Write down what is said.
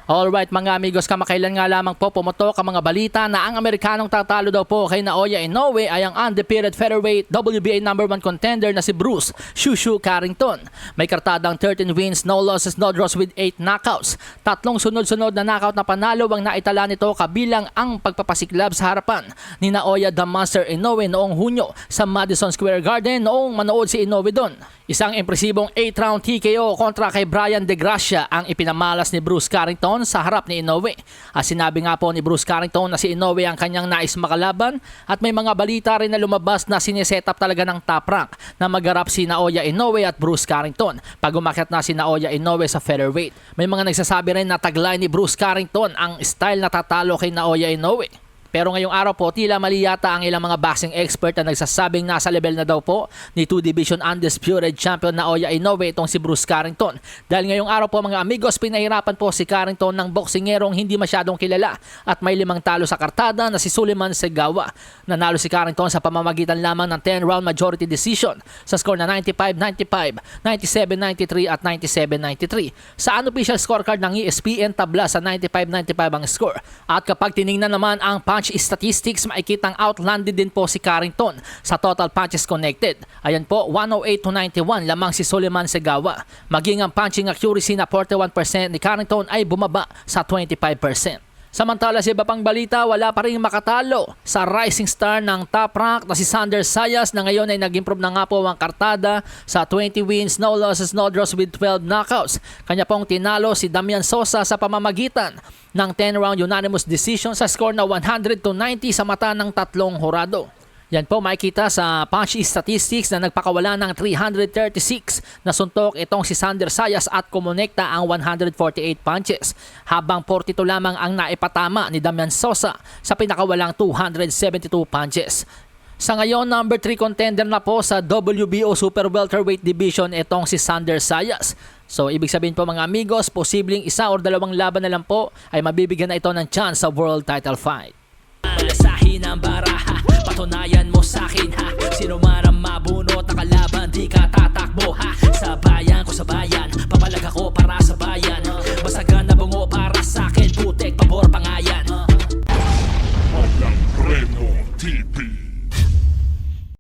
Alright mga amigos, kamakailan nga lamang po pumotok ang mga balita na ang Amerikanong tatalo daw po kay Naoya Inoue ay ang undefeated featherweight WBA number 1 contender na si Bruce "Shushu" Carrington. May kartadang 13 wins, no losses, no draws with 8 knockouts. Tatlong sunod-sunod na knockout na panalo ang naitala nito kabilang ang pagpapasiklab sa harapan ni Naoya the Monster Inoue noong Hunyo sa Madison Square Garden noong manood si Inoue doon. Isang impresibong 8-round TKO kontra kay Brian De Gracia ang ipinamalas ni Bruce Carrington sa harap ni Inoue. Sinabi nga po ni Bruce Carrington na si Inoue ang kanyang nais makalaban at may mga balita rin na lumabas na sineset up talaga ng Top Rank na magharap si Naoya Inoue at Bruce Carrington pag umakyat na si Naoya Inoue sa featherweight. May mga nagsasabi rin na taglay ni Bruce Carrington ang style na tatalo kay Naoya Inoue. Pero ngayong araw po, tila mali yata ang ilang mga boxing expert na nagsasabing nasa level na daw po ni 2-division undisputed champion Naoya Inoue itong si Bruce Carrington. Dahil ngayong araw po mga amigos, pinahirapan po si Carrington ng boksingerong hindi masyadong kilala at may 5 talo sa kartada na si Suleiman Segawa. Nanalo si Carrington sa pamamagitan lamang ng 10-round majority decision sa score na 95-95, 97-93 at 97-93. Sa unofficial scorecard ng ESPN, tabla sa 95-95 ang score. At kapag tiningnan naman ang punch statistics, makikitang outlanded din po si Carrington sa total punches connected. Ayan po, 108-91 lamang si Suleiman Segawa. Maging ang punching accuracy na 41% ni Carrington ay bumaba sa 25%. Samantala sa iba pang balita, wala pa rin makatalo sa rising star ng Top Rank na si Sander Zayas na ngayon ay nag-improve na nga po ang kartada sa 20 wins, no losses, no draws with 12 knockouts. Kanya pong tinalo si Damian Sosa sa pamamagitan ng 10-round unanimous decision sa score na 100-90 sa mata ng tatlong hurado. Yan po makikita sa punch statistics na nagpakawala ng 336 na suntok itong si Sander Zayas at kumonekta ang 148 punches, habang 42 lamang ang naipatama ni Damian Sosa sa pinakawalang 272 punches. Sa ngayon, number 3 contender na po sa WBO Super Welterweight Division itong si Sander Zayas. So ibig sabihin po mga amigos, posibleng 1 or 2 laban na lang po ay mabibigyan na ito ng chance sa world title fight. Sa hinang baraha, patunayan mo sa'kin ha. Sino man ang mabunot na kalaban, di ka tatakbo ha. Sa bayan ko sa bayan, papalaga